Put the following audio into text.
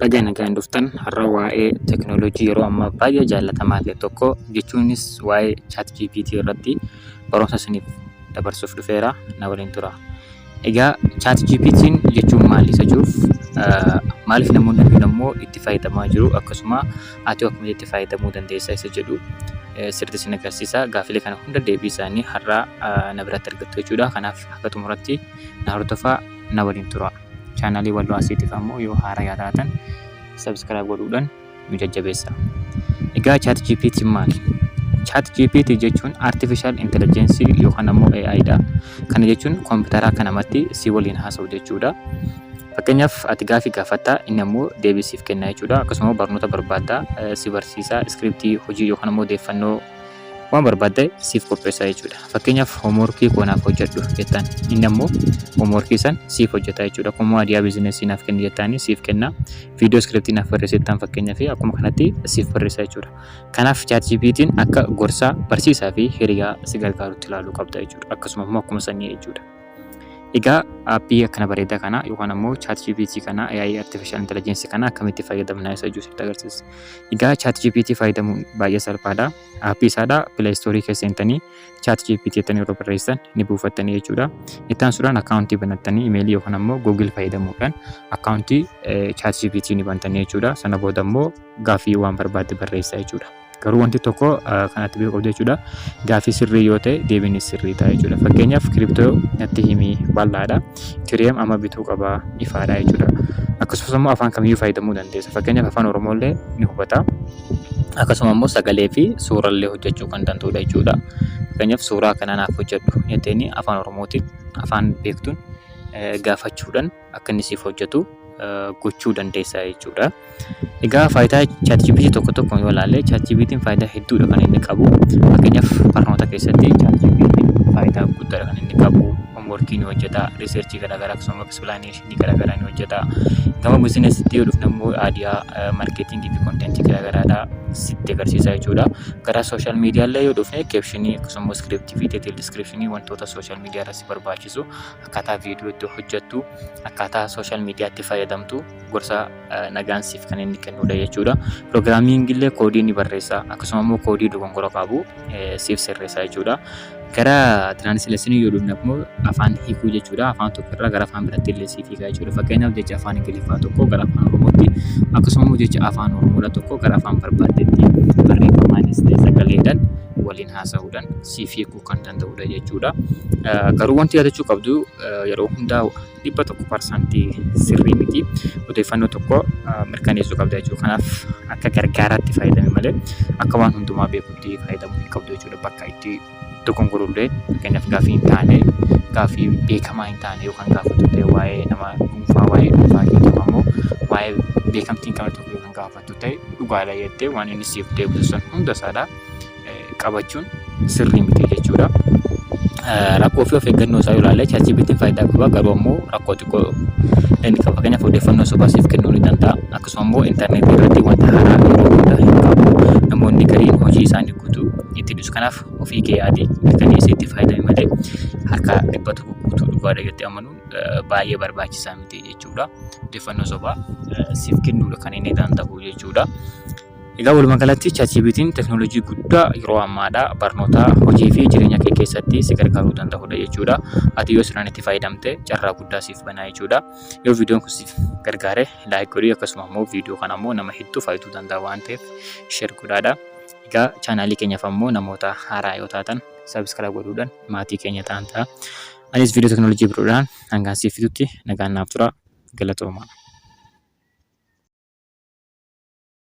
Baga nagaan dhuftan har'a waa'ee teknooloojii yeroo ammaa baay'ee jaallatamaa ta'e tokko jechuunis waa'ee ChatGPT irratti barumsa isiniif dabarsuuf dhufeera. Na waliin tura. Egaa ChatGPT'n jechuun maali isa jiruuf maaliif namoonni hedduun ammoo itti fayyadamaa jiru akkasuma ati akkamitti itti fayyadamuu dandeessa isa jedhu sirriitti isin agarsiisa. Gaaffilee kana hunda deebii isaanii har'a na biratti argattu jechuudha. Kanaaf akka xumuratti na hordofaa, na waliin tura. Chaanalii Walloo Asiitiif ammoo yoo haaraa taatan subscribe godhuudhaan nu jajjabeessa. Egaa ChatGPT maali? ChatGPT jechuun artificial intelligence yookaan ammoo AI dha. Kana jechuun kompiitara akka namatti si waliin haasa'u jechuudha. Fakkeenyaaf ati gaaffii gaafattaa inni ammoo deebii siif kenna jechuudha. Akkasuma barnoota barbaaddaa si barsiisa, iskiriptii hojii yookaan ammoo odeeffannoo waan barbaadde siif qopheessa jechuudha. Fakkeenyaaf hoomworkii koonaaf hojjedhu jettaan inni ammoo hoomworkii san siif hojjeta jechuudha. Akkuma adiyaa biizinesii naaf kenni jettaani siif kenna. Viidiyoo iskiriptii naaf barreessitan fakkeenyaaf akkuma kanatti siif barreessa jechuudha. Kanaaf ChatGPT'n akka gorsaa barsiisaa fi hiriyaa si gargaarutti ilaaluu qabda jechuudha. Akkasuma immoo akkuma sanii jechuudha. Egaa aappii akkana bareedaa kana yookaan ammoo ChatGPT kana AI artificial intelligence kana akkamitti fayyadamna isa jiru sitti agarsiisa. Egaa ChatGPT fayyadamuun baay'ee salphaadha. Aappii isaadha Play Store keessa seentanii ChatGPT jettanii yeroo barreessan ni buufattanii jechuudha. Ittaan suuraan akkaawuntii banattanii imeelii yookaan ammoo Google fayyadamuudhaan akkaawuntii ChatGPT ni bantanii jechuudha. Sana booda ammoo gaaffii waan barbaadde barreessaa jechuudha. Garuu wanti tokko kanatti beekuu qabdu jechuudha. Gaaffii sirrii yoo ta'e deebiin sirrii ta'a jechuudha. Fakkeenyaaf kiriptoo natti himii bal'aadha. Ethereum amma bituu qaba ifaadha jechuudha. Akkasumas immoo afaan kamiyyuu fayyadamuu dandeessa. Fakkeenyaaf afaan Oromooillee ni hubata. Akkasuma immoo sagalee fi suuraallee hojjechuu kan danda'udha jechuudha. Fakkeenyaaf suuraa kana naaf hojjedhu jetteeni afaan Oromootiin afaan beektuun gaafachuudhaan akka inni siif hojjetu gochuu dandeessa jechuudha. Egaa faayidaa ChatGPT tokko yoo ilaalle ChatGPT'n faayidaa hedduudha kan inni qabu. Fakkeenyaaf barnoota keessatti ChatGPT'n faayidaa guddaadha kan inni qabu. Hoomworkii ni hojjeta, riiserchii garaagaraa akkasuma ekspilaaneeshinii garaagaraa ni hojjeta. Gama biizinesiitti yoo dhufne immoo aadiyaa maarkeetingii fi koontentii garaagaraadha sitti agarsiisa jechuudha. Gara sooshaal miidiyaallee yoo dhufne keepshinii akkasuma iskiriptii fi deetel diskiripshinii wantoota sooshaal miidiyaa irratti barbaachisu akkaataa viidiyoo itti hojjettu akkaataa sooshaal miidiyaatti fayyadamtu gorsa nagaan siif kan inni kennudha jechuudha. Piroograamiingillee koodii ni barreessa akkasuma immoo koodii dogongora qabu siif sirreessa jechuudha. Gara tiraansleeshinii yoo dhufne immoo afaan hiikuu jechuudha. Afaan tokko irraa gara afaan biraatti illee siif hiika jechuudha. Fakkeenyaaf jecha afaan Ingiliffaa tokko gara afaan Oromootti akkasuma immoo jecha afaan Oromoo tokko gara afaan barbaaddetti barreeffamaanis ta'e sagaleedhaan waliin haasa'uudhaan siif hiikuu kan danda'udha jechuudha. Garuu wanti yaadachuu qabdu yeroo hundaa 100% sirrii miti. Odeeffannoo tokko mirkaneessuu qabda jechuudha. Kanaaf akka gargaaraatti fayyadame malee akka waan hundumaa beekutti fayyadamuu hin qabdu jechuudha. Bakka itti dogongorullee fakkeenyaaf gaaffii hin taane gaaffii beekamaa hin taane yookaan gaafattu ta'e waa'ee nama dhuunfaa waa'ee dhuunfaa keetii ammoo waa'ee beekamtiin qaba tokko yookaan gaafattu ta'e dhugaadha jettee waan inni siif deebisu sun hunda isaadha qabachuun sirrii miti jechuudha. Rakkoo fi of eeggannoo isaa yoo ilaalle ChatGPT'n faayidaa qaba garuu ammoo rakkoo xiqqoo inni qaba. Fakkeenyaaf odeeffannoo sobaa siif kennuu ni danda'a. Akkasuma immoo intarneetii irratti wanta haaraa yeroo hunda hin qabu. Namoonni gariin hojii isaanii guutuu itti dhiisu. Kanaaf ofii kee yaadii mirkaneessee itti fayyadami malee harka 100 guutuu dhugaadha jettee amanuun baay'ee barbaachisaa miti jechuudha. Odeeffannoo sobaa siif kennuudha kan inni danda'u jechuudha. Egaa walumaa galatti ChatGPT'n teknooloojii guddaa yeroo ammaadha barnoota hojii fi jireenya kee keessatti si gargaaruu danda'udha jechuudha. Ati yoo sirnaan itti fayyadamte carraa guddaa siif banaa jechuudha. Yoo viidiyoon kun siif gargaare laayik godhii akkasuma immoo viidiyoo kana immoo nama hedduu fayyaduu danda'a waan ta'eef sheer godhaadha. Egaa chaanaalii keenyaaf ammoo namoota haaraa yoo taatan subscribe godhuudhaan maatii keenya ta'an ta'a. Anis viidiyoo teknooloojii biroodhaan hangaan siif fitutti nagaan naaf tura. Galatoomaa.